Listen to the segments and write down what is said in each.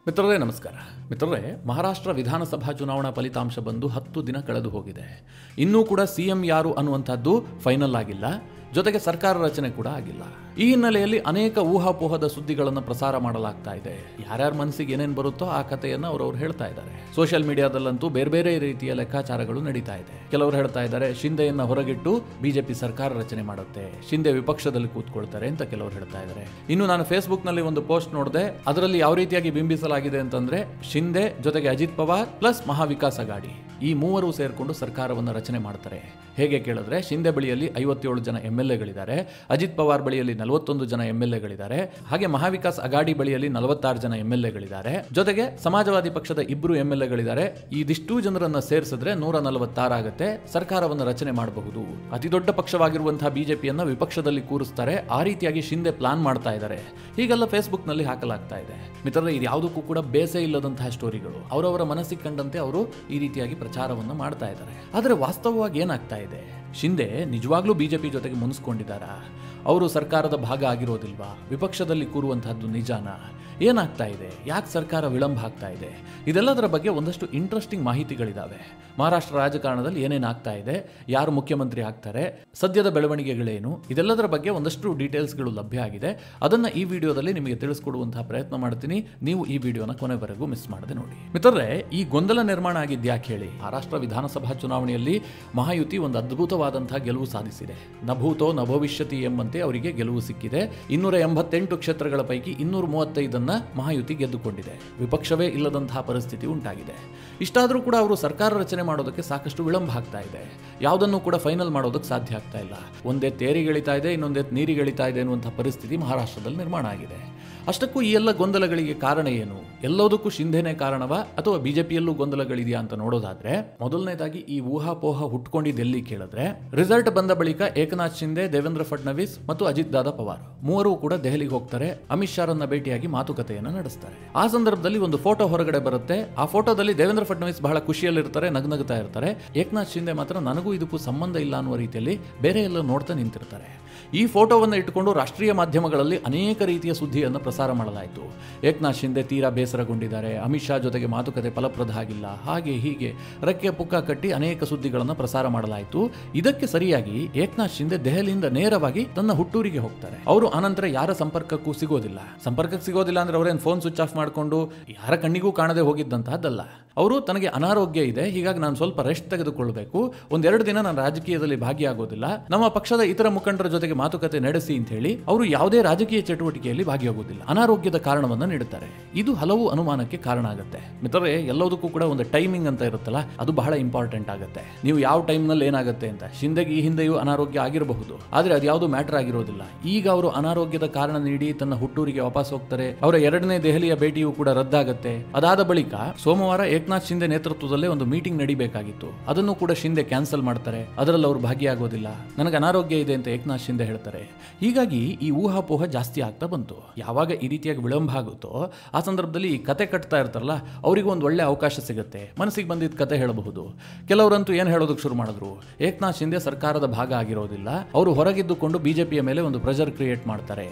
ಮಿತ್ರರೇ ನಮಸ್ಕಾರ. ಮಿತ್ರರೇ, ಮಹಾರಾಷ್ಟ್ರ ವಿಧಾನಸಭಾ ಚುನಾವಣಾ ಫಲಿತಾಂಶ ಬಂದು 10 ದಿನ ಕಳೆದು ಹೋಗಿದೆ. ಇನ್ನೂ ಕೂಡ ಸಿಎಂ ಯಾರು ಅನ್ನುವಂಥದ್ದು ಫೈನಲ್ ಆಗಿಲ್ಲ. ಜೊತೆಗೆ ಸರ್ಕಾರ ರಚನೆ ಕೂಡ ಆಗಿಲ್ಲ. ಈ ಹಿನ್ನೆಲೆಯಲ್ಲಿ ಅನೇಕ ಊಹಾಪೋಹದ ಸುದ್ದಿಗಳನ್ನು ಪ್ರಸಾರ ಮಾಡಲಾಗ್ತಾ ಇದೆ. ಯಾರ್ಯಾರ ಮನಸ್ಸಿಗೆ ಏನೇನು ಬರುತ್ತೋ ಆ ಕಥೆಯನ್ನು ಅವರವರು ಹೇಳ್ತಾ ಇದ್ದಾರೆ. ಸೋಷಿಯಲ್ ಮೀಡಿಯಾದಲ್ಲಂತೂ ಬೇರೆ ಬೇರೆ ರೀತಿಯ ಲೆಕ್ಕಾಚಾರಗಳು ನಡೀತಾ ಇದೆ. ಕೆಲವರು ಹೇಳ್ತಾ ಇದ್ದಾರೆ ಶಿಂದೆಯನ್ನ ಹೊರಗಿಟ್ಟು ಬಿಜೆಪಿ ಸರ್ಕಾರ ರಚನೆ ಮಾಡುತ್ತೆ, ಶಿಂದೆ ವಿಪಕ್ಷದಲ್ಲಿ ಕೂತ್ಕೊಳ್ತಾರೆ ಅಂತ ಕೆಲವರು ಹೇಳ್ತಾ ಇದ್ದಾರೆ. ಇನ್ನು ನಾನು ಫೇಸ್ಬುಕ್ ನಲ್ಲಿ ಒಂದು ಪೋಸ್ಟ್ ನೋಡಿದೆ. ಅದರಲ್ಲಿ ಯಾವ ರೀತಿಯಾಗಿ ಬಿಂಬಿಸಲಾಗಿದೆ ಅಂತಂದ್ರೆ ಶಿಂದೆ ಜೊತೆಗೆ ಅಜಿತ್ ಪವಾರ್ ಪ್ಲಸ್ ಮಹಾವಿಕಾಸ್ ಅಗಾಡಿ ಈ ಮೂವರು ಸೇರ್ಕೊಂಡು ಸರ್ಕಾರವನ್ನು ರಚನೆ ಮಾಡ್ತಾರೆ. ಹೇಗೆ ಕೇಳಿದ್ರೆ ಶಿಂದೆ ಬಳಿಯಲ್ಲಿ 57 ಜನ MLAಗಳಿದ್ದಾರೆ, ಅಜಿತ್ ಪವಾರ್ ಬಳಿಯಲ್ಲಿ 41 ಜನ MLAಗಳಿದ್ದಾರೆ, ಹಾಗೆ ಮಹಾವಿಕಾಸ್ ಅಗಾಡಿ ಬಳಿಯಲ್ಲಿ 46 ಜನ MLAಗಳಿದ್ದಾರೆ, ಜೊತೆಗೆ ಸಮಾಜವಾದಿ ಪಕ್ಷದ 2 MLAಗಳಿದ್ದಾರೆ. ಇದಿಷ್ಟು ಜನರನ್ನ ಸೇರಿಸಿದ್ರೆ 146 ಆಗುತ್ತೆ. ಸರ್ಕಾರವನ್ನು ರಚನೆ ಮಾಡಬಹುದು. ಅತಿ ದೊಡ್ಡ ಪಕ್ಷವಾಗಿರುವಂತಹ ಬಿಜೆಪಿಯನ್ನ ವಿಪಕ್ಷದಲ್ಲಿ ಕೂರಿಸ್ತಾರೆ. ಆ ರೀತಿಯಾಗಿ ಶಿಂದೆ ಪ್ಲಾನ್ ಮಾಡ್ತಾ ಇದ್ದಾರೆ. ಹೀಗೆಲ್ಲ ಫೇಸ್ಬುಕ್ ನಲ್ಲಿ ಹಾಕಲಾಗ್ತಾ ಇದೆ. ಮಿತ್ರರೇ, ಇದು ಯಾವುದಕ್ಕೂ ಕೂಡ ಬೇಸೆ ಇಲ್ಲದಂತಹ ಸ್ಟೋರಿಗಳು. ಅವರವರ ಮನಸ್ಸಿಗೆ ಕಂಡಂತೆ ಅವರು ಈ ರೀತಿಯಾಗಿ ಪ್ರಚಾರವನ್ನು ಮಾಡ್ತಾ ಇದ್ದಾರೆ. ಆದರೆ ವಾಸ್ತವವಾಗಿ ಏನಾಗ್ತಾ ಇದೆ? ಶಿಂದೆ ನಿಜವಾಗ್ಲೂ ಬಿಜೆಪಿ ಜೊತೆಗೆ ಮುನಿಸ್ಕೊಂಡಿದ್ದಾರಾ? ಅವರು ಸರ್ಕಾರದ ಭಾಗ ಆಗಿರೋದಿಲ್ವಾ? ವಿಪಕ್ಷದಲ್ಲಿ ಕೂರುವಂತಹದ್ದು ನಿಜಾನಾ? ಏನಾಗ್ತಾ ಇದೆ? ಯಾಕೆ ಸರ್ಕಾರ ವಿಳಂಬ ಆಗ್ತಾ ಇದೆ? ಇದೆಲ್ಲದರ ಬಗ್ಗೆ ಒಂದಷ್ಟು ಇಂಟ್ರೆಸ್ಟಿಂಗ್ ಮಾಹಿತಿಗಳಿದ್ದಾವೆ. ಮಹಾರಾಷ್ಟ್ರ ರಾಜಕಾರಣದಲ್ಲಿ ಏನೇನಾಗ್ತಾ ಇದೆ, ಯಾರು ಮುಖ್ಯಮಂತ್ರಿ ಆಗ್ತಾರೆ, ಸದ್ಯದ ಬೆಳವಣಿಗೆಗಳೇನು, ಇದೆಲ್ಲದರ ಬಗ್ಗೆ ಒಂದಷ್ಟು ಡೀಟೇಲ್ಸ್ಗಳು ಲಭ್ಯ ಆಗಿದೆ. ಅದನ್ನು ಈ ವಿಡಿಯೋದಲ್ಲಿ ನಿಮಗೆ ತಿಳಿಸ್ಕೊಡುವಂತಹ ಪ್ರಯತ್ನ ಮಾಡ್ತೀನಿ. ನೀವು ಈ ವಿಡಿಯೋನ ಕೊನೆವರೆಗೂ ಮಿಸ್ ಮಾಡದೆ ನೋಡಿ. ಮಿತ್ರರೇ, ಈ ಗೊಂದಲ ನಿರ್ಮಾಣ ಆಗಿದ್ಯಾಕೆ ಹೇಳಿ? ಮಹಾರಾಷ್ಟ್ರ ವಿಧಾನಸಭಾ ಚುನಾವಣೆಯಲ್ಲಿ ಮಹಾಯುತಿ ಒಂದು ಅದ್ಭುತವಾದಂತಹ ಗೆಲುವು ಸಾಧಿಸಿದೆ. ನಭೂತೋ ನಭವಿಷ್ಯತಿ ಎಂಬಂತೆ ಅವರಿಗೆ ಗೆಲುವು ಸಿಕ್ಕಿದೆ. 288 ಕ್ಷೇತ್ರಗಳ ಪೈಕಿ 235 ಮಹಾಯುತಿ ಗೆದ್ದುಕೊಂಡಿದೆ. ವಿಪಕ್ಷವೇ ಇಲ್ಲದಂತಹ ಪರಿಸ್ಥಿತಿ ಉಂಟಾಗಿದೆ. ಇಷ್ಟಾದರೂ ಕೂಡ ಅವರು ಸರ್ಕಾರ ರಚನೆ ಮಾಡೋದಕ್ಕೆ ಸಾಕಷ್ಟು ವಿಳಂಬ ಆಗ್ತಾ ಇದೆ. ಯಾವುದನ್ನು ಕೂಡ ಫೈನಲ್ ಮಾಡೋದಕ್ಕೆ ಸಾಧ್ಯ ಆಗ್ತಾ ಇಲ್ಲ. ಒಂದೇ ತೇರಿಗೆಳಿತಾ ಇದೆ, ಇನ್ನೊಂದೇ ನೀರಿಗೆಳಿತಾ ಇದೆ ಅನ್ನುವಂತಹ ಪರಿಸ್ಥಿತಿ ಮಹಾರಾಷ್ಟ್ರದಲ್ಲಿ ನಿರ್ಮಾಣ ಆಗಿದೆ. ಅಷ್ಟಕ್ಕೂ ಈ ಎಲ್ಲ ಗೊಂದಲಗಳಿಗೆ ಕಾರಣ ಏನು? ಎಲ್ಲದಕ್ಕೂ ಶಿಂಧೆನೇ ಕಾರಣವಾ ಅಥವಾ ಬಿಜೆಪಿಯಲ್ಲೂ ಗೊಂದಲಗಳಿದೆಯಾ ಅಂತ ನೋಡೋದಾದ್ರೆ, ಮೊದಲನೇದಾಗಿ ಈ ಊಹಾಪೋಹ ಹುಟ್ಕೊಂಡಿದ್ದೆಲ್ಲಿ ಕೇಳಿದ್ರೆ, ರಿಸಲ್ಟ್ ಬಂದ ಬಳಿಕ ಏಕನಾಥ್ ಶಿಂದೆ, ದೇವೇಂದ್ರ ಫಡ್ನವೀಸ್ ಮತ್ತು ಅಜಿತ್ ದಾದಾ ಪವಾರ್ ಮೂವರು ಕೂಡ ದೆಹಲಿಗೆ ಹೋಗ್ತಾರೆ. ಅಮಿತ್ ಶಾರನ್ನ ಭೇಟಿಯಾಗಿ ಮಾತುಕತೆಯನ್ನು ನಡೆಸ್ತಾರೆ. ಆ ಸಂದರ್ಭದಲ್ಲಿ ಒಂದು ಫೋಟೋ ಹೊರಗಡೆ ಬರುತ್ತೆ. ಆ ಫೋಟೋದಲ್ಲಿ ದೇವೇಂದ್ರ ಫಡ್ನವೀಸ್ ಬಹಳ ಖುಷಿಯಲ್ಲಿರ್ತಾರೆ, ನಗ್ನಗ್ತಾ ಇರ್ತಾರೆ. ಏಕನಾಥ್ ಶಿಂದೆ ಮಾತ್ರ ನನಗೂ ಇದಕ್ಕೂ ಸಂಬಂಧ ಇಲ್ಲ ಅನ್ನುವ ರೀತಿಯಲ್ಲಿ ಬೇರೆ ಎಲ್ಲ ನೋಡ್ತಾ ನಿಂತಿರ್ತಾರೆ. ಈ ಫೋಟೋವನ್ನು ಇಟ್ಟುಕೊಂಡು ರಾಷ್ಟ್ರೀಯ ಮಾಧ್ಯಮಗಳಲ್ಲಿ ಅನೇಕ ರೀತಿಯ ಸುದ್ದಿಯನ್ನು ಪ್ರಸಾರ ಮಾಡಲಾಯಿತು. ಏಕನಾಥ್ ಶಿಂದೆ ತೀರಾ ಬೇಸರಗೊಂಡಿದ್ದಾರೆ, ಅಮಿತ್ ಶಾ ಜೊತೆಗೆ ಮಾತುಕತೆ ಫಲಪ್ರದ ಆಗಿಲ್ಲ, ಹಾಗೆ ಹೀಗೆ ರೆಕ್ಕೆ ಪುಕ್ಕ ಕಟ್ಟಿ ಅನೇಕ ಸುದ್ದಿಗಳನ್ನು ಪ್ರಸಾರ ಮಾಡಲಾಯಿತು. ಇದಕ್ಕೆ ಸರಿಯಾಗಿ ಏಕನಾಥ್ ಶಿಂದೆ ದೆಹಲಿಯಿಂದ ನೇರವಾಗಿ ತನ್ನ ಹುಟ್ಟೂರಿಗೆ ಹೋಗ್ತಾರೆ. ಅವರು ಅನಂತರ ಯಾರ ಸಂಪರ್ಕಕ್ಕೂ ಸಂಪರ್ಕಕ್ಕೆ ಸಿಗೋದಿಲ್ಲ ಅಂದ್ರೆ ಅವರೇನು ಫೋನ್ ಸ್ವಿಚ್ ಆಫ್ ಮಾಡಿಕೊಂಡು ಯಾರ ಕಣ್ಣಿಗೂ ಕಾಣದೆ ಹೋಗಿದ್ದಂತಹದ್ದಲ್ಲ. ಅವರು ತನಗೆ ಅನಾರೋಗ್ಯ ಇದೆ, ಹೀಗಾಗಿ ನಾನು ಸ್ವಲ್ಪ ರೆಸ್ಟ್ ತೆಗೆದುಕೊಳ್ಳಬೇಕು, 1-2 ದಿನ ನಾನು ರಾಜಕೀಯದಲ್ಲಿ ಭಾಗಿಯಾಗೋದಿಲ್ಲ, ನಮ್ಮ ಪಕ್ಷದ ಇತರ ಮುಖಂಡರ ಜೊತೆಗೆ ಮಾತುಕತೆ ನಡೆಸಿ ಅಂತ ಹೇಳಿ ಅವರು ಯಾವುದೇ ರಾಜಕೀಯ ಚಟುವಟಿಕೆಯಲ್ಲಿ ಭಾಗಿಯಾಗೋದಿಲ್ಲ. ಅನಾರೋಗ್ಯದ ಕಾರಣವನ್ನು ನೀಡುತ್ತಾರೆ. ಇದು ಹಲವು ಅನುಮಾನಕ್ಕೆ ಕಾರಣ ಆಗುತ್ತೆ. ಮಿತ್ರರೇ, ಎಲ್ಲದಕ್ಕೂ ಕೂಡ ಒಂದು ಟೈಮಿಂಗ್ ಅಂತ ಇರುತ್ತಲ್ಲ, ಅದು ಬಹಳ ಇಂಪಾರ್ಟೆಂಟ್ ಆಗುತ್ತೆ. ನೀವು ಯಾವ ಟೈಮ್ ನಲ್ಲಿ ಏನಾಗುತ್ತೆ ಅಂತ. ಶಿಂದೆಗೆ ಈ ಹಿಂದೆಯೂ ಅನಾರೋಗ್ಯ ಆಗಿರಬಹುದು, ಆದ್ರೆ ಅದು ಯಾವುದು ಮ್ಯಾಟರ್ ಆಗಿರೋದಿಲ್ಲ. ಈಗ ಅವರು ಅನಾರೋಗ್ಯದ ಕಾರಣ ನೀಡಿ ತನ್ನ ಹುಟ್ಟೂರಿಗೆ ವಾಪಸ್ ಹೋಗ್ತಾರೆ. ಅವರ 2ನೇ ದೆಹಲಿಯ ಭೇಟಿಯೂ ಕೂಡ ರದ್ದಾಗುತ್ತೆ. ಅದಾದ ಬಳಿಕ ಸೋಮವಾರ ಏಕನಾಥ್ ಶಿಂದೆ ನೇತೃತ್ವದಲ್ಲೇ ಒಂದು ಮೀಟಿಂಗ್ ನಡಿಬೇಕಾಗಿತ್ತು. ಅದನ್ನು ಕೂಡ ಶಿಂದೆ ಕ್ಯಾನ್ಸಲ್ ಮಾಡ್ತಾರೆ. ಅದರಲ್ಲಿ ಅವರು ಭಾಗಿಯಾಗೋದಿಲ್ಲ. ನನಗೆ ಅನಾರೋಗ್ಯ ಇದೆ ಅಂತ ಏಕನಾಥ್ ಶಿಂದೆ ಹೇಳ್ತಾರೆ. ಹೀಗಾಗಿ ಈ ಊಹಾಪೋಹ ಜಾಸ್ತಿ ಆಗ್ತಾ ಬಂತು. ಯಾವಾಗ ಈ ರೀತಿಯಾಗಿ ವಿಳಂಬ ಆಗುತ್ತೋ ಆ ಸಂದರ್ಭದಲ್ಲಿ ಈ ಕತೆ ಕಟ್ತಾ ಇರ್ತಾರಲ್ಲ, ಅವರಿಗೂ ಒಂದು ಒಳ್ಳೆ ಅವಕಾಶ ಸಿಗುತ್ತೆ. ಮನಸ್ಸಿಗೆ ಬಂದಿದ್ದ ಕತೆ ಹೇಳಬಹುದು. ಕೆಲವರಂತೂ ಏನು ಹೇಳೋದಕ್ಕೆ ಶುರು ಮಾಡಿದ್ರು, ಏಕನಾಥ್ ಶಿಂದೆ ಸರ್ಕಾರದ ಭಾಗ ಆಗಿರೋದಿಲ್ಲ, ಅವರು ಹೊರಗಿದ್ದುಕೊಂಡು ಬಿಜೆಪಿಯ ಮೇಲೆ ಒಂದು ಪ್ರೆಷರ್ ಕ್ರಿಯೇಟ್ ಮಾಡ್ತಾರೆ.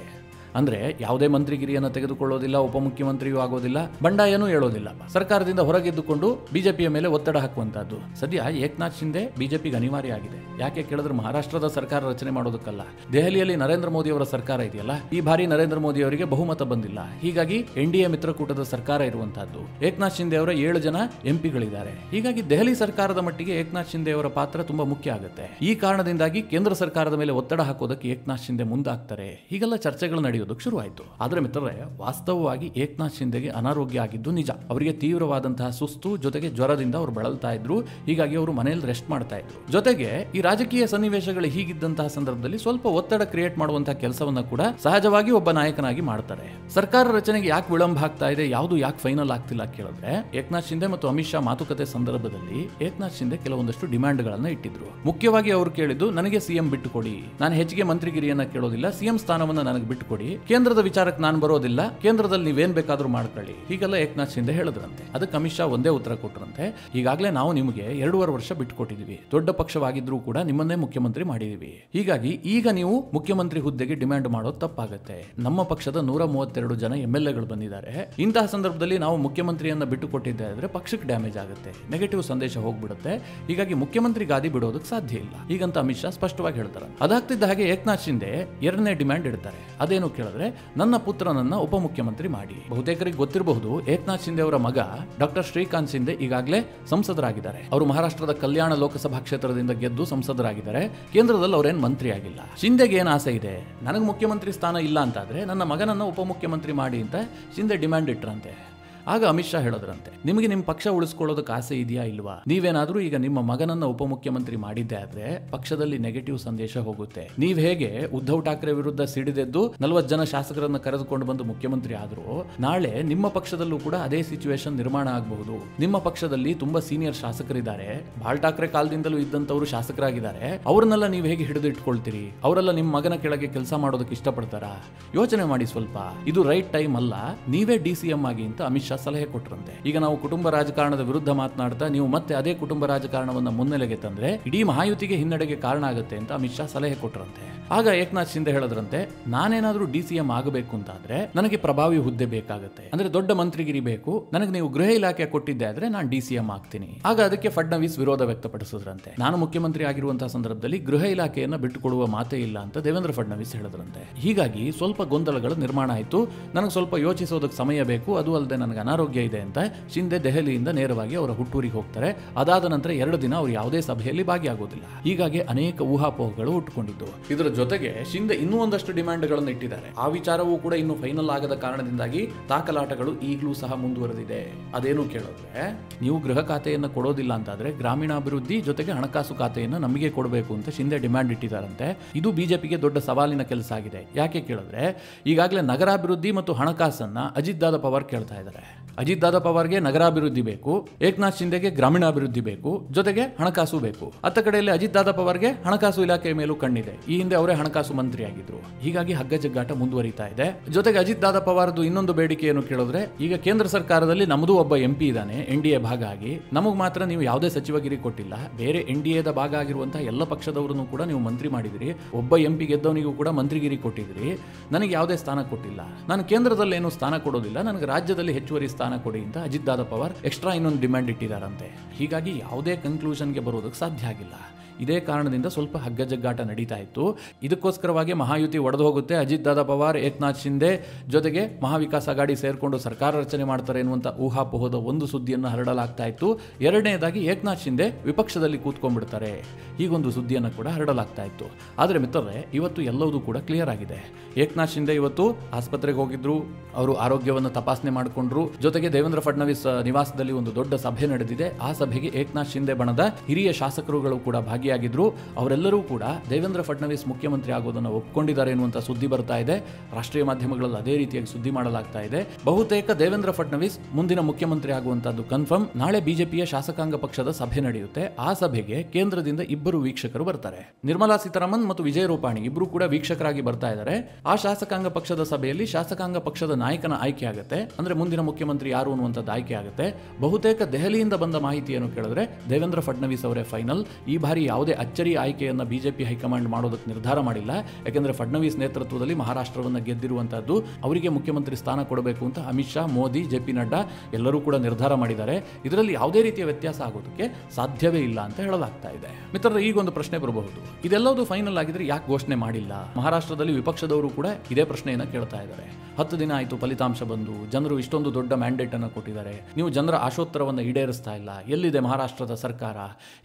ಅಂದ್ರೆ ಯಾವುದೇ ಮಂತ್ರಿಗಿರಿಯನ್ನು ತೆಗೆದುಕೊಳ್ಳೋದಿಲ್ಲ, ಉಪಮುಖ್ಯಮಂತ್ರಿಯೂ ಆಗೋದಿಲ್ಲ, ಬಂಡಾಯನೂ ಹೇಳೋದಿಲ್ಲ, ಸರ್ಕಾರದಿಂದ ಹೊರಗಿದ್ದುಕೊಂಡು ಬಿಜೆಪಿಯ ಮೇಲೆ ಒತ್ತಡ ಹಾಕುವಂತಹದ್ದು. ಸದ್ಯ ಏಕನಾಥ್ ಶಿಂದೆ ಬಿಜೆಪಿಗೆ ಅನಿವಾರ್ಯ ಆಗಿದೆ. ಯಾಕೆ ಕೇಳಿದ್ರೆ ಮಹಾರಾಷ್ಟ್ರದ ಸರ್ಕಾರ ರಚನೆ ಮಾಡೋದಕ್ಕಲ್ಲ. ದೆಹಲಿಯಲ್ಲಿ ನರೇಂದ್ರ ಮೋದಿ ಅವರ ಸರ್ಕಾರ ಇದೆಯಲ್ಲ, ಈ ಬಾರಿ ನರೇಂದ್ರ ಮೋದಿ ಅವರಿಗೆ ಬಹುಮತ ಬಂದಿಲ್ಲ. ಹೀಗಾಗಿ NDA ಮಿತ್ರಕೂಟದ ಸರ್ಕಾರ ಇರುವಂತಹದ್ದು. ಏಕನಾಥ್ ಶಿಂದೆ ಅವರ 7 ಜನ MP ಗಳಿದ್ದಾರೆ. ಹೀಗಾಗಿ ದೆಹಲಿ ಸರ್ಕಾರದ ಮಟ್ಟಿಗೆ ಏಕನಾಥ್ ಶಿಂದೆ ಅವರ ಪಾತ್ರ ತುಂಬಾ ಮುಖ್ಯ ಆಗುತ್ತೆ. ಈ ಕಾರಣದಿಂದಾಗಿ ಕೇಂದ್ರ ಸರ್ಕಾರದ ಮೇಲೆ ಒತ್ತಡ ಹಾಕೋದಕ್ಕೆ ಏಕನಾಥ್ ಶಿಂದೆ ಮುಂದಾಗ್ತಾರೆ. ಹೀಗೆಲ್ಲ ಚರ್ಚೆಗಳು ನಡೆಯುತ್ತೆ ಶುರುವಾಯಿತು. ಆದ್ರೆ ಮಿತ್ರರೇ, ವಾಸ್ತವವಾಗಿ ಏಕನಾಥ್ ಶಿಂದೆಗೆ ಅನಾರೋಗ್ಯ ಆಗಿದ್ದು ನಿಜ. ಅವರಿಗೆ ತೀವ್ರವಾದಂತಹ ಸುಸ್ತು ಜೊತೆಗೆ ಜ್ವರದಿಂದ ಅವರು ಬಳಲ್ತಾ ಇದ್ರು. ಹೀಗಾಗಿ ಅವರು ಮನೆಯಲ್ಲಿ ರೆಸ್ಟ್ ಮಾಡ್ತಾ ಇದ್ರು. ಜೊತೆಗೆ ಈ ರಾಜಕೀಯ ಸನ್ನಿವೇಶಗಳು ಹೀಗಿದ್ದಂತಹ ಸಂದರ್ಭದಲ್ಲಿ ಸ್ವಲ್ಪ ಒತ್ತಡ ಕ್ರಿಯೇಟ್ ಮಾಡುವಂತಹ ಕೆಲಸವನ್ನ ಕೂಡ ಸಹಜವಾಗಿ ಒಬ್ಬ ನಾಯಕನಾಗಿ ಮಾಡ್ತಾರೆ. ಸರ್ಕಾರ ರಚನೆಗೆ ಯಾಕೆ ವಿಳಂಬ ಆಗ್ತಾ ಇದೆ, ಯಾವುದು ಯಾಕೆ ಫೈನಲ್ ಆಗ್ತಿಲ್ಲ ಕೇಳಿದ್ರೆ, ಏಕನಾಥ್ ಶಿಂದೆ ಮತ್ತು ಅಮಿತ್ ಶಾ ಮಾತುಕತೆ ಸಂದರ್ಭದಲ್ಲಿ ಏಕನಾಥ್ ಶಿಂದೆ ಕೆಲವೊಂದಷ್ಟು ಡಿಮ್ಯಾಂಡ್ಗಳನ್ನ ಇಟ್ಟಿದ್ರು. ಮುಖ್ಯವಾಗಿ ಅವರು ಕೇಳಿದ್ದು, ನನಗೆ ಸಿಎಂ ಬಿಟ್ಟುಕೊಡಿ, ನಾನು ಹೆಚ್ಚಿಗೆ ಮಂತ್ರಿಗಿರಿಯನ್ನ ಕೇಳೋದಿಲ್ಲ, ಸಿಎಂ ಸ್ಥಾನವನ್ನ ನನಗೆ ಬಿಟ್ಟುಕೊಡಿ, ಕೇಂದ್ರದ ವಿಚಾರಕ್ಕೆ ನಾನು ಬರೋದಿಲ್ಲ, ಕೇಂದ್ರದಲ್ಲಿ ನೀವೇನ್ ಬೇಕಾದ್ರೂ ಮಾಡ್ಕೊಳ್ಳಿ, ಹೀಗೆಲ್ಲ ಏಕನಾಥ್ ಶಿಂದೆ ಹೇಳಿದ್ರಂತೆ. ಅದಕ್ಕೆ ಅಮಿತ್ ಶಾ ಒಂದೇ ಉತ್ತರ ಕೊಟ್ಟರಂತೆ, ಈಗಾಗಲೇ ನಾವು ನಿಮಗೆ 2.5 ವರ್ಷ ಬಿಟ್ಟುಕೊಟ್ಟಿದೀವಿ, ದೊಡ್ಡ ಪಕ್ಷವಾಗಿದ್ರೂ ಕೂಡ ನಿಮ್ಮನ್ನೇ ಮುಖ್ಯಮಂತ್ರಿ ಮಾಡಿದೀವಿ, ಹೀಗಾಗಿ ಈಗ ನೀವು ಮುಖ್ಯಮಂತ್ರಿ ಹುದ್ದೆಗೆ ಡಿಮ್ಯಾಂಡ್ ಮಾಡೋದು ತಪ್ಪಾಗುತ್ತೆ. ನಮ್ಮ ಪಕ್ಷದ 132 ಜನ MLAಗಳು ಬಂದಿದ್ದಾರೆ, ಇಂತಹ ಸಂದರ್ಭದಲ್ಲಿ ನಾವು ಮುಖ್ಯಮಂತ್ರಿಯನ್ನ ಬಿಟ್ಟು ಕೊಟ್ಟಿದ್ದೆ ಆದ್ರೆ ಪಕ್ಷಕ್ಕೆ ಡ್ಯಾಮೇಜ್ ಆಗುತ್ತೆ, ನೆಗೆಟಿವ್ ಸಂದೇಶ ಹೋಗ್ಬಿಡುತ್ತೆ, ಹೀಗಾಗಿ ಮುಖ್ಯಮಂತ್ರಿ ಗಾದಿ ಬಿಡೋದಕ್ಕೆ ಸಾಧ್ಯ ಇಲ್ಲ, ಹೀಗಂತ ಅಮಿತ್ ಶಾ ಸ್ಪಷ್ಟವಾಗಿ ಹೇಳ್ತಾರೆ. ಅದಾಗ್ತಿದ್ದ ಹಾಗೆ ಏಕನಾಥ್ ಶಿಂದೆ 2ನೇ ಡಿಮ್ಯಾಂಡ್ ಇಡ್ತಾರೆ. ಅದೇನು ಕೇಳಿದ್ರೆ, ನನ್ನ ಪುತ್ರನನ್ನ ಉಪಮುಖ್ಯಮಂತ್ರಿ ಮಾಡಿ. ಬಹುತೇಕರಿಗೆ ಗೊತ್ತಿರಬಹುದು, ಏಕನಾಥ್ ಶಿಂದೆ ಅವರ ಮಗ ಡಾಕ್ಟರ್ ಶ್ರೀಕಾಂತ್ ಶಿಂದೆ ಈಗಾಗಲೇ ಸಂಸದರಾಗಿದ್ದಾರೆ. ಅವರು ಮಹಾರಾಷ್ಟ್ರದ ಕಲ್ಯಾಣ ಲೋಕಸಭಾ ಕ್ಷೇತ್ರದಿಂದ ಗೆದ್ದು ಸಂಸದರಾಗಿದ್ದಾರೆ. ಕೇಂದ್ರದಲ್ಲಿ ಅವರೇನು ಮಂತ್ರಿ ಆಗಿಲ್ಲ. ಶಿಂದೆಗೆ ಏನು ಆಸೆ ಇದೆ, ನನಗೆ ಮುಖ್ಯಮಂತ್ರಿ ಸ್ಥಾನ ಇಲ್ಲ ಅಂತಾದ್ರೆ ನನ್ನ ಮಗನನ್ನ ಉಪಮುಖ್ಯಮಂತ್ರಿ ಮಾಡಿ ಅಂತ ಶಿಂದೆ ಡಿಮ್ಯಾಂಡ್ ಇಟ್ರಂತೆ. ಆಗ ಅಮಿತ್ ಶಾ ಹೇಳಿದ್ರಂತೆ, ನಿಮಗೆ ನಿಮ್ಮ ಪಕ್ಷ ಉಳಿಸ್ಕೊಳ್ಳೋದಕ್ಕೆ ಆಸೆ ಇದೆಯಾ ಇಲ್ವಾ? ನೀವೇನಾದ್ರೂ ಈಗ ನಿಮ್ಮ ಮಗನನ್ನ ಉಪಮುಖ್ಯಮಂತ್ರಿ ಮಾಡಿದ್ದೆ ಆದ್ರೆ ಪಕ್ಷದಲ್ಲಿ ನೆಗೆಟಿವ್ ಸಂದೇಶ ಹೋಗುತ್ತೆ. ನೀವ್ ಹೇಗೆ ಉದ್ಧವ್ ಠಾಕ್ರೆ ವಿರುದ್ಧ ಸಿಡಿದೆದ್ದು 40 ಜನ ಶಾಸಕರನ್ನ ಕರೆದುಕೊಂಡು ಬಂದು ಮುಖ್ಯಮಂತ್ರಿ ಆದ್ರೂ, ನಾಳೆ ನಿಮ್ಮ ಪಕ್ಷದಲ್ಲೂ ಕೂಡ ಅದೇ ಸಿಚುವೇಶನ್ ನಿರ್ಮಾಣ ಆಗಬಹುದು. ನಿಮ್ಮ ಪಕ್ಷದಲ್ಲಿ ತುಂಬಾ ಸೀನಿಯರ್ ಶಾಸಕರಿದ್ದಾರೆ, ಬಾಳ್ ಠಾಕ್ರೆ ಕಾಲದಿಂದಲೂ ಇದ್ದಂತವರು ಶಾಸಕರಾಗಿದ್ದಾರೆ, ಅವ್ರನ್ನೆಲ್ಲ ನೀವು ಹೇಗೆ ಹಿಡಿದು ಇಟ್ಕೊಳ್ತೀರಿ? ಅವರೆಲ್ಲ ನಿಮ್ಮ ಮಗನ ಕೆಳಗೆ ಕೆಲಸ ಮಾಡೋದಕ್ಕೆ ಇಷ್ಟಪಡ್ತಾರ? ಯೋಚನೆ ಮಾಡಿ ಸ್ವಲ್ಪ, ಇದು ರೈಟ್ ಟೈಮ್ ಅಲ್ಲ, ನೀವೇ DCM ಆಗಿ ಅಂತ ಅಮಿತ್ ಶಾ ಸಲಹೆ ಕೊಟ್ಟರಂತೆ. ಈಗ ನಾವು ಕುಟುಂಬ ರಾಜಕಾರಣದ ವಿರುದ್ಧ ಮಾತನಾಡ್ತಾ ನೀವು ಮತ್ತೆ ಅದೇ ಕುಟುಂಬ ರಾಜಕಾರಣವನ್ನ ಮುನ್ನೆಲೆಗೆ ತಂದ್ರೆ ಇಡೀ ಮಹಾಯುತಿಗೆ ಹಿನ್ನಡೆಗೆ ಕಾರಣ ಆಗುತ್ತೆ ಅಂತ ಅಮಿತ್ ಶಾ ಸಲಹೆ ಕೊಟ್ಟರಂತೆ. ಆಗ ಏಕನಾಥ್ ಶಿಂದೆ ಹೇಳಿದ್ರಂತೆ, ನಾನೇನಾದ್ರೂ DCM ಆಗಬೇಕು ಅಂತಾದ್ರೆ ನನಗೆ ಪ್ರಭಾವಿ ಹುದ್ದೆ ಬೇಕಾಗುತ್ತೆ, ಅಂದ್ರೆ ದೊಡ್ಡ ಮಂತ್ರಿಗಿರಿ ಬೇಕು, ನನಗೆ ನೀವು ಗೃಹ ಇಲಾಖೆ ಕೊಟ್ಟಿದ್ದೆ ಆದ್ರೆ ನಾನು DCM ಆಗ್ತೀನಿ. ಆಗ ಅದಕ್ಕೆ ಫಡ್ನವೀಸ್ ವಿರೋಧ ವ್ಯಕ್ತಪಡಿಸಿದ್ರಂತೆ. ನಾನು ಮುಖ್ಯಮಂತ್ರಿ ಆಗಿರುವಂತಹ ಸಂದರ್ಭದಲ್ಲಿ ಗೃಹ ಇಲಾಖೆಯನ್ನ ಬಿಟ್ಟುಕೊಡುವ ಮಾತೇ ಇಲ್ಲ ಅಂತ ದೇವೇಂದ್ರ ಫಡ್ನವೀಸ್ ಹೇಳಿದ್ರಂತೆ. ಹೀಗಾಗಿ ಸ್ವಲ್ಪ ಗೊಂದಲಗಳು ನಿರ್ಮಾಣ ಆಯಿತು. ನನಗೆ ಸ್ವಲ್ಪ ಯೋಚಿಸೋದಕ್ಕೆ ಸಮಯ ಬೇಕು, ಅದು ಅಲ್ಲದೆ ನನಗೆ ಅನಾರೋಗ್ಯ ಇದೆ ಅಂತ ಶಿಂದೆ ದೆಹಲಿಯಿಂದ ನೇರವಾಗಿ ಅವರ ಹುಟ್ಟೂರಿಗೆ ಹೋಗ್ತಾರೆ. ಅದಾದ ನಂತರ 2 ದಿನ ಅವರು ಯಾವುದೇ ಸಭೆಯಲ್ಲಿ ಭಾಗಿಯಾಗೋದಿಲ್ಲ. ಹೀಗಾಗಿ ಅನೇಕ ಊಹಾಪೋಹಗಳು ಹುಟ್ಟುಕೊಂಡಿದ್ದು. ಇದರ ಜೊತೆಗೆ ಶಿಂದೆ ಇನ್ನೂ ಒಂದಷ್ಟು ಡಿಮ್ಯಾಂಡ್ಗಳನ್ನು ಇಟ್ಟಿದ್ದಾರೆ. ಆ ವಿಚಾರವೂ ಕೂಡ ಇನ್ನೂ ಫೈನಲ್ ಆಗದ ಕಾರಣದಿಂದಾಗಿ ತಾಕಲಾಟಗಳು ಈಗಲೂ ಸಹ ಮುಂದುವರೆದಿದೆ. ಅದೇನು ಕೇಳಿದ್ರೆ, ನೀವು ಗೃಹ ಖಾತೆಯನ್ನು ಕೊಡೋದಿಲ್ಲ ಅಂತಾದ್ರೆ ಗ್ರಾಮೀಣಾಭಿವೃದ್ಧಿ ಜೊತೆಗೆ ಹಣಕಾಸು ಖಾತೆಯನ್ನು ನಮಗೆ ಕೊಡಬೇಕು ಅಂತ ಶಿಂದೆ ಡಿಮ್ಯಾಂಡ್ ಇಟ್ಟಿದ್ದಾರಂತೆ. ಇದು ಬಿಜೆಪಿಗೆ ದೊಡ್ಡ ಸವಾಲಿನ ಕೆಲಸ ಆಗಿದೆ. ಯಾಕೆ ಕೇಳಿದ್ರೆ, ಈಗಾಗಲೇ ನಗರಾಭಿವೃದ್ಧಿ ಮತ್ತು ಹಣಕಾಸನ್ನ ಅಜಿತ್ ದಾದ ಪವಾರ್ ಕೇಳ್ತಾ ಇದ್ದಾರೆ. ಅಜಿತ್ ದಾದ ಪವಾರ್ಗೆ ನಗರಾಭಿವೃದ್ಧಿ ಬೇಕು, ಏಕನಾಥ್ ಶಿಂದೆಗೆ ಗ್ರಾಮೀಣಾಭಿವೃದ್ಧಿ ಬೇಕು, ಜೊತೆಗೆ ಹಣಕಾಸು ಬೇಕು. ಅತ್ತ ಕಡೆಯಲ್ಲಿ ಅಜಿತ್ ದಾದ ಪವಾರ್ಗೆ ಹಣಕಾಸು ಇಲಾಖೆಯ ಮೇಲೂ ಕಣ್ಣಿದೆ. ಈ ಹಿಂದೆ ಅವರೇ ಹಣಕಾಸು ಮಂತ್ರಿ ಆಗಿದ್ರು. ಹೀಗಾಗಿ ಹಗ್ಗಜಗ್ಗಾಟ ಮುಂದುವರಿತಾ ಇದೆ. ಜೊತೆಗೆ ಅಜಿತ್ ದಾದ ಪವಾರ್ದು ಇನ್ನೊಂದು ಬೇಡಿಕೆ ಏನು ಕೇಳಿದ್ರೆ, ಈಗ ಕೇಂದ್ರ ಸರ್ಕಾರದಲ್ಲಿ ನಮ್ಮದು ಒಬ್ಬ MP ಇದ್ದಾನೆ NDA ಭಾಗ ಆಗಿ, ನಮಗ್ ಮಾತ್ರ ನೀವು ಯಾವುದೇ ಸಚಿವಗಿರಿ ಕೊಟ್ಟಿಲ್ಲ. ಬೇರೆ NDAದ ಭಾಗ ಆಗಿರುವಂತಹ ಎಲ್ಲ ಪಕ್ಷದವರನ್ನು ಕೂಡ ನೀವು ಮಂತ್ರಿ ಮಾಡಿದಿರಿ. ಒಬ್ಬ MP ಗೆದ್ದವನಿಗೂ ಕೂಡ ಮಂತ್ರಿಗಿರಿ ಕೊಟ್ಟಿದ್ರಿ, ನನಗೆ ಯಾವುದೇ ಸ್ಥಾನ ಕೊಟ್ಟಿಲ್ಲ. ನಾನು ಕೇಂದ್ರದಲ್ಲಿ ಏನು ಸ್ಥಾನ ಕೊಡೋದಿಲ್ಲ, ನನಗೆ ರಾಜ್ಯದಲ್ಲಿ ಹೆಚ್ಚುವರಿ ಸ್ಥಾನ ಕೊಡಿ ಅಂತ ಅಜಿತ್ ದಾದ ಪವಾರ್ ಎಕ್ಸ್ಟ್ರಾ ಇನ್ನೊಂದು ಡಿಮ್ಯಾಂಡ್ ಇಟ್ಟಿದ್ದಾರಂತೆ. ಹೀಗಾಗಿ ಯಾವುದೇ ಕನ್ಕ್ಲೂಷನ್ಗೆ ಬರೋದಕ್ಕೆ ಸಾಧ್ಯ ಆಗಿಲ್ಲ. ಇದೇ ಕಾರಣದಿಂದ ಸ್ವಲ್ಪ ಹಗ್ಗಜಗ್ಗಾಟ ನಡೀತಾ ಇತ್ತು. ಇದಕ್ಕೋಸ್ಕರವಾಗಿ ಮಹಾಯುತಿ ಒಡೆದು ಹೋಗುತ್ತೆ, ಅಜಿತ್ ದಾದ ಪವಾರ್ ಏಕನಾಥ್ ಶಿಂದೆ ಜೊತೆಗೆ ಮಹಾವಿಕಾಸ್ ಅಘಾಡಿ ಸೇರ್ಕೊಂಡು ಸರ್ಕಾರ ರಚನೆ ಮಾಡ್ತಾರೆ ಎನ್ನುವಂತ ಊಹಾಪೋಹದ ಒಂದು ಸುದ್ದಿಯನ್ನು ಹರಡಲಾಗ್ತಾ ಇತ್ತು. ಎರಡನೇದಾಗಿ ಏಕನಾಥ್ ಶಿಂದೆ ವಿಪಕ್ಷದಲ್ಲಿ ಕೂತ್ಕೊಂಡ್ಬಿಡ್ತಾರೆ, ಹೀಗೊಂದು ಸುದ್ದಿಯನ್ನು ಕೂಡ ಹರಡಲಾಗ್ತಾ ಇತ್ತು. ಆದರೆ ಮಿತ್ರರೇ, ಇವತ್ತು ಎಲ್ಲವೂ ಕೂಡ ಕ್ಲಿಯರ್ ಆಗಿದೆ. ಏಕನಾಥ್ ಶಿಂದೆ ಇವತ್ತು ಆಸ್ಪತ್ರೆಗೆ ಹೋಗಿದ್ರು, ಅವರು ಆರೋಗ್ಯವನ್ನು ತಪಾಸಣೆ ಮಾಡಿಕೊಂಡ್ರು. ಜೊತೆಗೆ ದೇವೇಂದ್ರ ಫಡ್ನವೀಸ್ ನಿವಾಸದಲ್ಲಿ ಒಂದು ದೊಡ್ಡ ಸಭೆ ನಡೆದಿದೆ. ಆ ಸಭೆಗೆ ಏಕನಾಥ್ ಶಿಂದೆ ಬಣದ ಹಿರಿಯ ಶಾಸಕರುಗಳು ಕೂಡ ಭಾಗಿಯಾಗಿದ್ರು. ಅವರೆಲ್ಲರೂ ಕೂಡ ದೇವೇಂದ್ರ ಫಡ್ನವೀಸ್ ಮುಖ್ಯಮಂತ್ರಿ ಆಗೋದನ್ನು ಒಪ್ಕೊಂಡಿದ್ದಾರೆ ಎನ್ನುವಂತ ಸುದ್ದಿ ಬರ್ತಾ ಇದೆ. ರಾಷ್ಟ್ರೀಯ ಮಾಧ್ಯಮಗಳಲ್ಲಿ ಅದೇ ರೀತಿಯಾಗಿ ಸುದ್ದಿ ಮಾಡಲಾಗ್ತಾ ಇದೆ. ಬಹುತೇಕ ದೇವೇಂದ್ರ ಫಡ್ನವೀಸ್ ಮುಂದಿನ ಮುಖ್ಯಮಂತ್ರಿ ಆಗುವಂತದ್ದು ಕನ್ಫರ್ಮ್. ನಾಳೆ ಬಿಜೆಪಿಯ ಶಾಸಕಾಂಗ ಪಕ್ಷದ ಸಭೆ ನಡೆಯುತ್ತೆ. ಆ ಸಭೆಗೆ ಕೇಂದ್ರದಿಂದ 2 ವೀಕ್ಷಕರು ಬರ್ತಾರೆ. ನಿರ್ಮಲಾ ಸೀತಾರಾಮನ್ ಮತ್ತು ವಿಜಯ್ ರೂಪಾಣಿ ಇಬ್ರು ಕೂಡ ವೀಕ್ಷಕರಾಗಿ ಬರ್ತಾ ಇದ್ದಾರೆ. ಆ ಶಾಸಕಾಂಗ ಪಕ್ಷದ ಸಭೆಯಲ್ಲಿ ಶಾಸಕಾಂಗ ಪಕ್ಷದ ನಾಯಕನ ಆಯ್ಕೆ ಆಗುತ್ತೆ, ಅಂದ್ರೆ ಮುಂದಿನ ಮುಖ್ಯಮಂತ್ರಿ ಯಾರು ಅನ್ನುವಂಥದ್ದು ಆಯ್ಕೆ ಆಗುತ್ತೆ. ಬಹುತೇಕ ದೆಹಲಿಯಿಂದ ಬಂದ ಮಾಹಿತಿಯನ್ನು ಕೇಳಿದ್ರೆ ದೇವೇಂದ್ರ ಫಡ್ನವೀಸ್ ಅವರೇ ಫೈನಲ್. ಈ ಬಾರಿ ಯಾವುದೇ ಅಚ್ಚರಿ ಆಯ್ಕೆಯನ್ನ ಬಿಜೆಪಿ ಹೈಕಮಾಂಡ್ ಮಾಡೋದಕ್ಕೆ ನಿರ್ಧಾರ ಮಾಡಿಲ್ಲ. ಯಾಕೆಂದ್ರೆ ಫಡ್ನವೀಸ್ ನೇತೃತ್ವದಲ್ಲಿ ಮಹಾರಾಷ್ಟ್ರವನ್ನು ಗೆದ್ದಿರುವಂತಹದ್ದು, ಅವರಿಗೆ ಮುಖ್ಯಮಂತ್ರಿ ಸ್ಥಾನ ಕೊಡಬೇಕು ಅಂತ ಅಮಿತ್ ಶಾ, ಮೋದಿ, JP ನಡ್ಡಾ ಎಲ್ಲರೂ ಕೂಡ ನಿರ್ಧಾರ ಮಾಡಿದ್ದಾರೆ. ಇದರಲ್ಲಿ ಯಾವುದೇ ರೀತಿಯ ವ್ಯತ್ಯಾಸ ಆಗೋದಕ್ಕೆ ಸಾಧ್ಯವೇ ಇಲ್ಲ ಅಂತ ಹೇಳಲಾಗ್ತಾ ಇದೆ. ಮಿತ್ರರೇ, ಈಗೊಂದು ಪ್ರಶ್ನೆ ಬರಬಹುದು, ಇದೆಲ್ಲವೂ ಫೈನಲ್ ಆಗಿದ್ರೆ ಯಾಕೆ ಘೋಷಣೆ ಮಾಡಿಲ್ಲ? ಮಹಾರಾಷ್ಟ್ರದಲ್ಲಿ ವಿಪಕ್ಷದವರು ಕೂಡ ಇದೇ ಪ್ರಶ್ನೆಯನ್ನ ಕೇಳ್ತಾ ಇದ್ದಾರೆ. 10 ದಿನ ಆಯಿತು ಫಲಿತಾಂಶ ಬಂದು, ಜನರು ಇಷ್ಟೊಂದು ದೊಡ್ಡ ಮ್ಯಾಂಡೇಟ್ ಅನ್ನು ಕೊಟ್ಟಿದ್ದಾರೆ, ನೀವು ಜನರ ಆಶೋತ್ತರವನ್ನು ಈಡೇರಿಸ್ತಾ ಇಲ್ಲ, ಎಲ್ಲಿದೆ ಮಹಾರಾಷ್ಟ್ರದ ಸರ್ಕಾರ?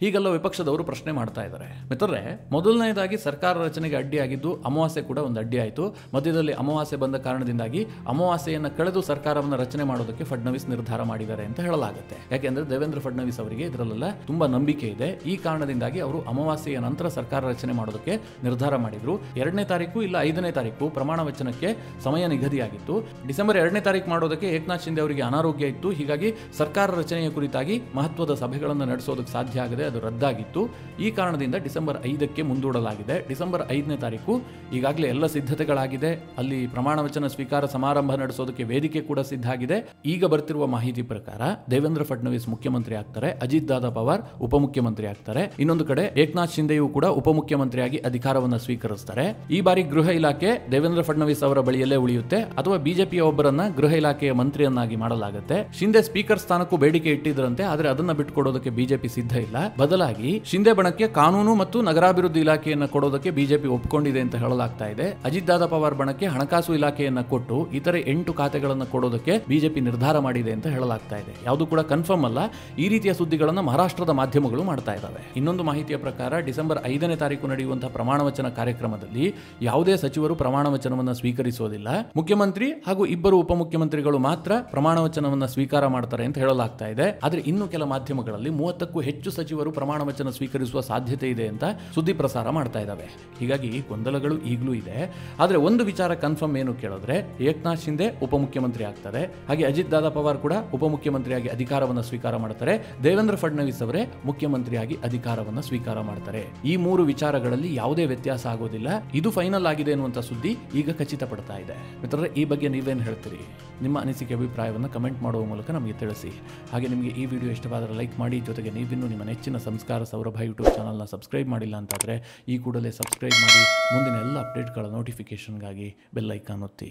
ಹೀಗೆಲ್ಲ ವಿಪಕ್ಷದವರು ಪ್ರಶ್ನೆ ಮಾಡ್ತಾ ಇದ್ದಾರೆ. ಮಿತ್ರರೇ, ಮೊದಲನೇದಾಗಿ ಸರ್ಕಾರ ರಚನೆಗೆ ಅಡ್ಡಿಯಾಗಿದ್ದು ಅಮಾವಾಸ್ಯೆ ಕೂಡ ಒಂದು ಅಡ್ಡಿ ಆಯಿತು. ಮಧ್ಯದಲ್ಲಿ ಅಮಾವಾಸ್ಯೆ ಬಂದ ಕಾರಣದಿಂದಾಗಿ ಅಮಾವಾಸ್ಯೆಯನ್ನು ಕಳೆದು ಸರ್ಕಾರವನ್ನು ರಚನೆ ಮಾಡೋದಕ್ಕೆ ಫಡ್ನವೀಸ್ ನಿರ್ಧಾರ ಮಾಡಿದ್ದಾರೆ ಅಂತ ಹೇಳಲಾಗುತ್ತೆ. ಯಾಕೆಂದ್ರೆ ದೇವೇಂದ್ರ ಫಡ್ನವೀಸ್ ಅವರಿಗೆ ಇದರಲ್ಲೆಲ್ಲ ತುಂಬಾ ನಂಬಿಕೆ ಇದೆ. ಈ ಕಾರಣದಿಂದಾಗಿ ಅವರು ಅಮಾವಾಸ್ಯೆಯ ನಂತರ ಸರ್ಕಾರ ರಚನೆ ಮಾಡೋದಕ್ಕೆ ನಿರ್ಧಾರ ಮಾಡಿದ್ರು. 2ನೇ ತಾರೀಕು ಇಲ್ಲ 5ನೇ ತಾರೀಕು ಪ್ರಮಾಣ ವಚನಕ್ಕೆ ಸಮಯ ನಿಗದಿಯಾಗಿತ್ತು. ಡಿಸೆಂಬರ್ 2ನೇ ತಾರೀಕು ಮಾಡೋದಕ್ಕೆ ಏಕನಾಥ್ ಶಿಂದೆ ಅವರಿಗೆ ಅನಾರೋಗ್ಯ ಇತ್ತು. ಹೀಗಾಗಿ ಸರ್ಕಾರ ರಚನೆಯ ಕುರಿತಾಗಿ ಮಹತ್ವದ ಸಭೆಗಳನ್ನು ನಡೆಸೋದಕ್ಕೆ ಸಾಧ್ಯ ಆಗದೆ ಅದು ರದ್ದಾಗಿತ್ತು. ಈ ಈ ಕಾರಣದಿಂದ ಡಿಸೆಂಬರ್ 5ಕ್ಕೆ ಮುಂದೂಡಲಾಗಿದೆ. ಡಿಸೆಂಬರ್ 5ನೇ ತಾರೀಕು ಈಗಾಗಲೇ ಎಲ್ಲ ಸಿದ್ಧತೆಗಳಾಗಿದೆ. ಅಲ್ಲಿ ಪ್ರಮಾಣ ವಚನ ಸ್ವೀಕಾರ ಸಮಾರಂಭ ನಡೆಸೋದಕ್ಕೆ ವೇದಿಕೆ ಕೂಡ ಸಿದ್ಧ ಆಗಿದೆ. ಈಗ ಬರ್ತಿರುವ ಮಾಹಿತಿ ಪ್ರಕಾರ ದೇವೇಂದ್ರ ಫಡ್ನವೀಸ್ ಮುಖ್ಯಮಂತ್ರಿ ಆಗ್ತಾರೆ, ಅಜಿತ್ ದಾದಾ ಪವಾರ್ ಉಪಮುಖ್ಯಮಂತ್ರಿ ಆಗ್ತಾರೆ. ಇನ್ನೊಂದು ಕಡೆ ಏಕನಾಥ್ ಶಿಂದೆಯೂ ಕೂಡ ಉಪಮುಖ್ಯಮಂತ್ರಿಯಾಗಿ ಅಧಿಕಾರವನ್ನು ಸ್ವೀಕರಿಸ್ತಾರೆ. ಈ ಬಾರಿ ಗೃಹ ಇಲಾಖೆ ದೇವೇಂದ್ರ ಫಡ್ನವೀಸ್ ಅವರ ಬಳಿಯಲ್ಲೇ ಉಳಿಯುತ್ತೆ ಅಥವಾ ಬಿಜೆಪಿಯ ಒಬ್ಬರನ್ನ ಗೃಹ ಇಲಾಖೆಯ ಮಂತ್ರಿಯನ್ನಾಗಿ ಮಾಡಲಾಗುತ್ತೆ. ಶಿಂದೆ ಸ್ಪೀಕರ್ ಸ್ಥಾನಕ್ಕೂ ಬೇಡಿಕೆ ಇಟ್ಟಿದ್ರಂತೆ, ಆದರೆ ಅದನ್ನ ಬಿಟ್ಟುಕೊಡೋದಕ್ಕೆ ಬಿಜೆಪಿ ಸಿದ್ಧ ಇಲ್ಲ. ಬದಲಾಗಿ ಶಿಂದೆ ಬಣಕ್ಕೆ ಕಾನೂನು ಮತ್ತು ನಗರಾಭಿವೃದ್ಧಿ ಇಲಾಖೆಯನ್ನ ಕೊಡೋದಕ್ಕೆ ಬಿಜೆಪಿ ಒಪ್ಪಿಕೊಂಡಿದೆ ಅಂತ ಹೇಳಲಾಗ್ತಾ ಇದೆ. ಅಜಿತ್ ದಾದಾ ಪವಾರ್ ಬಣಕ್ಕೆ ಹಣಕಾಸು ಇಲಾಖೆಯನ್ನ ಕೊಟ್ಟು ಇತರೆ 8 ಖಾತೆಗಳನ್ನು ಕೊಡೋದಕ್ಕೆ ಬಿಜೆಪಿ ನಿರ್ಧಾರ ಮಾಡಿದೆ ಅಂತ ಹೇಳಲಾಗ್ತಾ ಇದೆ. ಯಾವುದು ಕೂಡ ಕನ್ಫರ್ಮ್ ಅಲ್ಲ. ಈ ರೀತಿಯ ಸುದ್ದಿಗಳನ್ನು ಮಹಾರಾಷ್ಟ್ರದ ಮಾಧ್ಯಮಗಳು ಮಾಡ್ತಾ ಇದ್ದಾವೆ. ಇನ್ನೊಂದು ಮಾಹಿತಿಯ ಪ್ರಕಾರ ಡಿಸೆಂಬರ್ 5ನೇ ತಾರೀಕು ನಡೆಯುವಂತಹ ಪ್ರಮಾಣ ವಚನ ಕಾರ್ಯಕ್ರಮದಲ್ಲಿ ಯಾವುದೇ ಸಚಿವರು ಪ್ರಮಾಣ ವಚನವನ್ನು ಸ್ವೀಕರಿಸುವುದಿಲ್ಲ. ಮುಖ್ಯಮಂತ್ರಿ ಹಾಗೂ ಇಬ್ಬರು ಉಪಮುಖ್ಯಮಂತ್ರಿಗಳು ಮಾತ್ರ ಪ್ರಮಾಣ ವಚನವನ್ನು ಸ್ವೀಕಾರ ಮಾಡ್ತಾರೆ ಅಂತ ಹೇಳಲಾಗ್ತಾ ಇದೆ. ಆದರೆ ಇನ್ನು ಕೆಲ ಮಾಧ್ಯಮಗಳಲ್ಲಿ 30ಕ್ಕೂ ಹೆಚ್ಚು ಸಚಿವರು ಪ್ರಮಾಣ ವಚನ ಸ್ವೀಕರಿಸುವ ಸಾಧ್ಯತೆ ಇದೆ ಅಂತ ಸುದ್ದಿ ಪ್ರಸಾರ ಮಾಡ್ತಾ ಇದ್ದಾವೆ. ಹೀಗಾಗಿ ಗೊಂದಲಗಳು ಈಗಲೂ ಇದೆ. ಆದರೆ ಒಂದು ವಿಚಾರ ಕನ್ಫರ್ಮ್ ಏನು ಕೇಳಿದ್ರೆ ಏಕನಾಥ್ ಶಿಂದೆ ಉಪಮುಖ್ಯಮಂತ್ರಿ ಆಗ್ತಾರೆ, ಹಾಗೆ ಅಜಿತ್ ದಾದಾ ಪವಾರ್ ಕೂಡ ಉಪಮುಖ್ಯಮಂತ್ರಿಯಾಗಿ ಅಧಿಕಾರವನ್ನು ಸ್ವೀಕಾರ ಮಾಡ್ತಾರೆ. ದೇವೇಂದ್ರ ಫಡ್ನವೀಸ್ ಅವರೇ ಮುಖ್ಯಮಂತ್ರಿಯಾಗಿ ಅಧಿಕಾರವನ್ನು ಸ್ವೀಕಾರ ಮಾಡ್ತಾರೆ. ಈ 3 ವಿಚಾರಗಳಲ್ಲಿ ಯಾವುದೇ ವ್ಯತ್ಯಾಸ ಆಗೋದಿಲ್ಲ. ಇದು ಫೈನಲ್ ಆಗಿದೆ ಅನ್ನುವಂಥ ಸುದ್ದಿ ಈಗ ಖಚಿತಪಡ್ತಾ ಇದೆ. ಮಿತ್ರರೇ, ಈ ಬಗ್ಗೆ ನೀವೇನು ಹೇಳ್ತೀರಿ? ನಿಮ್ಮ ಅನಿಸಿಕೆ ಅಭಿಪ್ರಾಯವನ್ನು ಕಮೆಂಟ್ ಮಾಡುವ ಮೂಲಕ ನಮಗೆ ತಿಳಿಸಿ. ಹಾಗೆ ನಿಮಗೆ ಈ ವಿಡಿಯೋ ಇಷ್ಟವಾದರೆ ಲೈಕ್ ಮಾಡಿ. ಜೊತೆಗೆ ನೀವಿನ್ನೂ ನಿಮ್ಮ ನೆಚ್ಚಿನ ಸಂಸ್ಕಾರ ಸೌರಭ ಯೂಟ್ಯೂಬ್ ಚಾನಲ್ನ ಸಬ್ಸ್ಕ್ರೈಬ್ ಮಾಡಿಲ್ಲ ಅಂತಾದರೆ ಈ ಕೂಡಲೇ ಸಬ್ಸ್ಕ್ರೈಬ್ ಮಾಡಿ. ಮುಂದಿನ ಎಲ್ಲ ಅಪ್ಡೇಟ್ಗಳ ನೋಟಿಫಿಕೇಷನ್ಗಾಗಿ ಬೆಲ್ ಐಕಾನ್ ಒತ್ತಿ.